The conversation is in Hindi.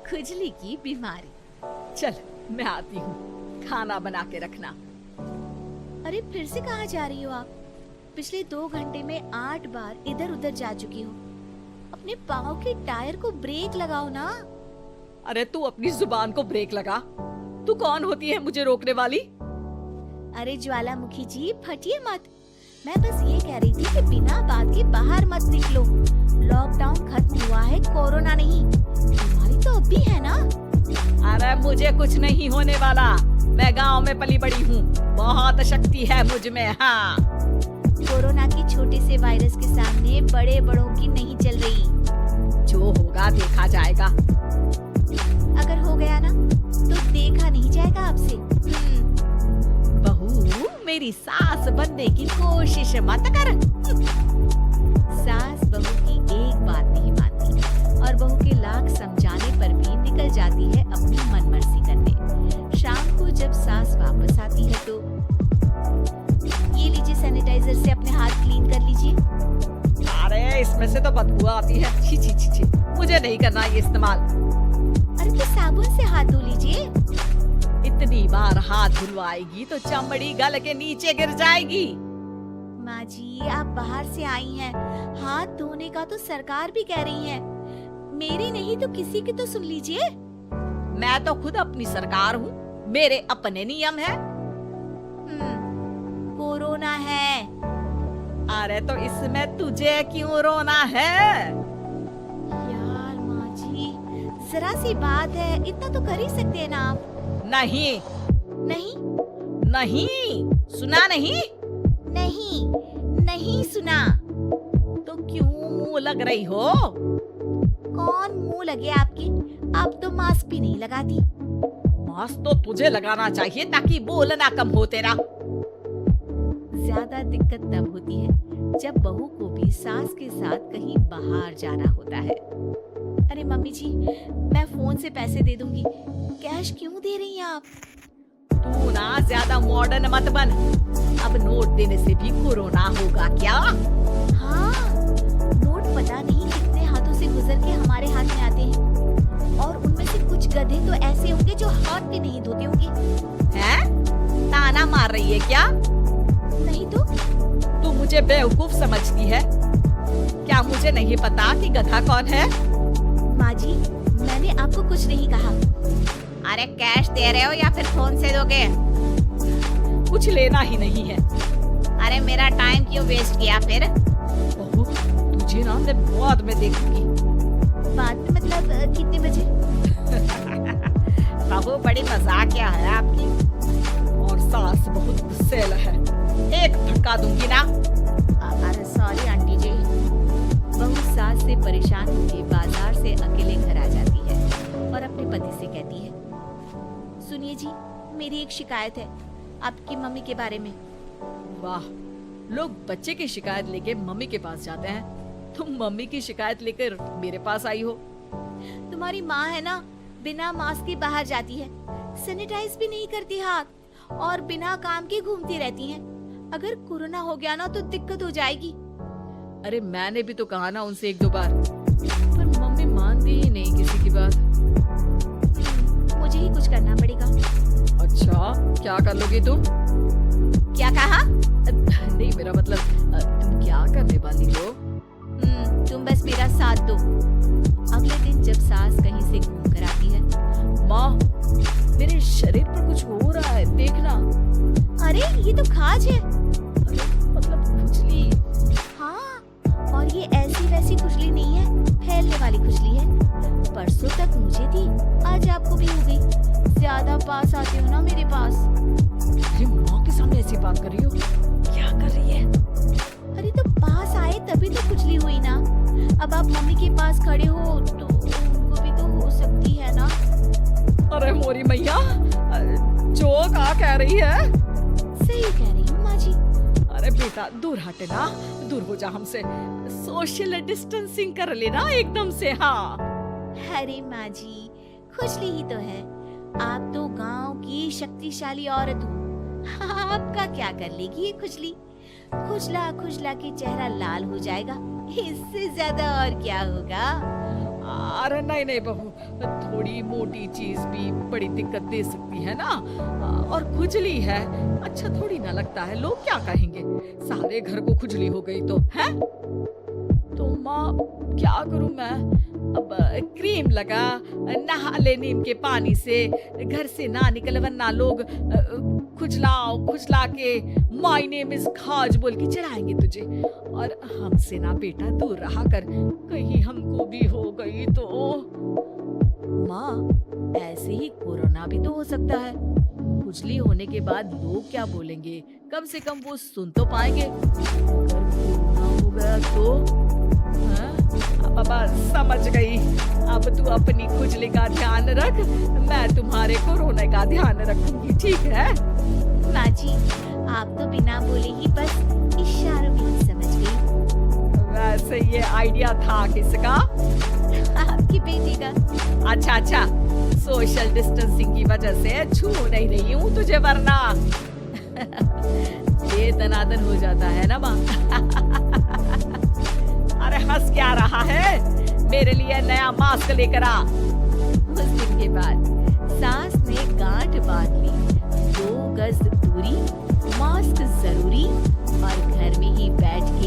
खुजली की बीमारी। चल मैं आती हूँ, खाना बना के रखना। अरे फिर से कहाँ जा रही हो आप? पिछले 2 घंटे में 8 बार इधर उधर जा चुकी हो। अपने पाँव के टायर को ब्रेक लगाओ ना। अरे तू अपनी जुबान को ब्रेक लगा। तू कौन होती है मुझे रोकने वाली? अरे ज्वालामुखी जी फटिए मत। मैं बस ये कह रही थी कि बिना बात के बाहर मत निकलो। लॉकडाउन खत्म हुआ है, कोरोना नहीं। बीमारी तो अब भी है ना। अरे मुझे कुछ नहीं होने वाला। मैं गांव में पली बड़ी हूँ, बहुत शक्ति है मुझ में। हाँ, कोरोना के छोटे से वायरस के सामने बड़े बड़ों की नहीं चल रही। जो होगा देखा जाएगा। अगर हो गया ना तो देखा नहीं जाएगा आपसे। बहू मेरी सास बनने की कोशिश मत कर। सास बहू की एक बात नहीं मानती और बहू के लाख समझाने पर भी निकल जाती है अपनी मनमर्जी करने। शाम को जब सास वापस आती है तो ये लीजिए, सैनिटाइजर से अपने हाथ क्लीन कर लीजिए। अरे इसमें से तो बदबू आती है। छी छी छी छी, मुझे नहीं करना ये इस्तेमाल। अरे तो साबुन से हाथ धो लीजिए। इतनी बार हाथ धुलवाएगी तो चमड़ी गल के नीचे गिर जाएगी। माँ जी आप बाहर से आई हैं, हाथ धोने का तो सरकार भी कह रही है। मेरी नहीं तो किसी की तो सुन लीजिए। मैं तो खुद अपनी सरकार हूँ, मेरे अपने नियम है। कोरोना है। अरे तो इसमें तुझे क्यों रोना है? यार माँ जी जरा सी बात है, इतना तो कर ही सकते हैं ना आप। नहीं नहीं नहीं, सुना नहीं? नहीं नहीं सुना। तो क्यों मुंह लग रही हो? कौन मुंह लगे आपकी? आप तो मास्क भी नहीं लगाती। मास्क तो तुझे लगाना चाहिए ताकि बोलना कम हो तेरा। ज्यादा दिक्कत तब होती है जब बहू को भी सास के साथ कहीं बाहर जाना होता है। अरे मम्मी जी मैं फोन से पैसे दे दूंगी, कैश क्यों दे रही हैं आप? तू ना ज्यादा मॉडर्न मत बन। अब नोट देने से भी कोरोना होगा क्या? हाँ, नोट पता नहीं कितने हाथों से गुजर के हमारे हाथ में आते हैं और उनमें से कुछ गधे तो ऐसे होंगे जो हाथ भी नहीं धोते होंगे। हैं? ताना मार रही है क्या? नहीं तो। तू मुझे बेवकूफ समझती है क्या? मुझे नहीं पता कि गधा कौन है। माँ जी मैंने आपको कुछ नहीं कहा। अरे कैश दे रहे हो या फिर फोन से दोगे? कुछ लेना ही नहीं है। अरे मेरा टाइम क्यों वेस्ट किया फिर? बहू तुझे ना मैं बाद में देखूंगी। बाद में मतलब कितने बजे? बहू बड़ी मजाकिया है आपकी। और सास बहुत गुस्सेल है, एक धक्का दूंगी ना। अरे सॉरी आंटी जी। बहू सास से परेशान होकर बाजार से अकेले घर आ जाती है और अपने पति से कहती है, सुनिए जी मेरी एक शिकायत है आपकी मम्मी के बारे में। वाह, लोग बच्चे की शिकायत लेके मम्मी के पास जाते हैं, तुम मम्मी की शिकायत लेकर मेरे पास आई हो। तुम्हारी माँ है ना, बिना मास्क के बाहर जाती है, सैनिटाइज भी नहीं करती हाथ और बिना काम के घूमती रहती है। अगर कोरोना हो गया ना तो दिक्कत हो जाएगी। अरे मैंने भी तो कहा ना उनसे 1-2 बार, पर मम्मी मानती ही नहीं किसी की बात। मुझे ही कुछ करना पड़ेगा। अच्छा क्या कर लोगी तुम? क्या कहा? नहीं मेरा मतलब तुम क्या करने वाली हो? तुम बस मेरा साथ दो। अगले दिन जब सास कहीं से घूम कर आती है, माँ मेरे शरीर पर कुछ हो रहा है देखना। अरे ये तो खाज है। अरे मतलब खुजली। हाँ और ये ऐसी वैसी खुजली नहीं है, फैलने वाली खुजली है। परसों तक मुझे थी, आज आपको भी हो गई। ज्यादा पास आते हो ना मेरे पास। अरे माँ के सामने ऐसी बात कर रही हो? क्या कर रही है? अरे तो पास आए तभी तो खुजली हुई ना। अब आप मम्मी के पास खड़े हो तो उनको भी तो हो सकती है ना। अरे मोरी मैया, जो क्या कह रही है? सही कह रही हूँ माँ जी। अरे बेटा दूर हटे ना, दूर हो जा हमसे। सोशल डिस्टेंसिंग कर लेना एकदम से। हाँ अरे माँ जी खुजली ही तो है, आप तो गांव की शक्तिशाली औरत हो, आपका क्या कर लेगी ये खुजली? खुजला खुजला के चेहरा लाल हो जाएगा, इससे ज्यादा और क्या होगा? अरे नहीं नहीं बहू, थोड़ी मोटी चीज भी बड़ी दिक्कत दे सकती है ना। और खुजली है, अच्छा थोड़ी ना लगता है, लोग क्या कहेंगे, सारे घर को खुजली हो गई तो है। तो माँ क्या करूं मैं, अब क्रीम लगा, नहा ले नीम के पानी से, घर से ना निकल वरना लोग खुजला के माय नेम इज खाज बोल के चढ़ाएंगे तुझे। और हमसे ना बेटा दूर रहा कर, कहीं हमको भी हो गई तो। माँ ऐसे ही कोरोना भी तो हो सकता है, खुजली होने के बाद लोग क्या बोलेंगे, कम से कम वो सुन तो पाएंगे। अगर कोरोना हो गया तो हाँ? बाबा समझ गई, अब तू अपनी खुजली का ध्यान रख, मैं तुम्हारे कोरोना का ध्यान रखूंगी, ठीक है। माँ जी आप तो बिना बोले ही बस इशारों में ही समझ गई। वैसे ये आइडिया था किसका? आपकी बेटी का। अच्छा, सोशल डिस्टेंसिंग की वजह से छू नहीं रही हूँ तुझे वरना ये दनादन हो जाता है ना माँ। अरे हंस क्या रहा है, मेरे लिए नया मास्क लेकर आ। उस दिन के बाद सास ने गांठ बांध ली, 2 गज दूरी, मास्क जरूरी और घर में ही बैठ के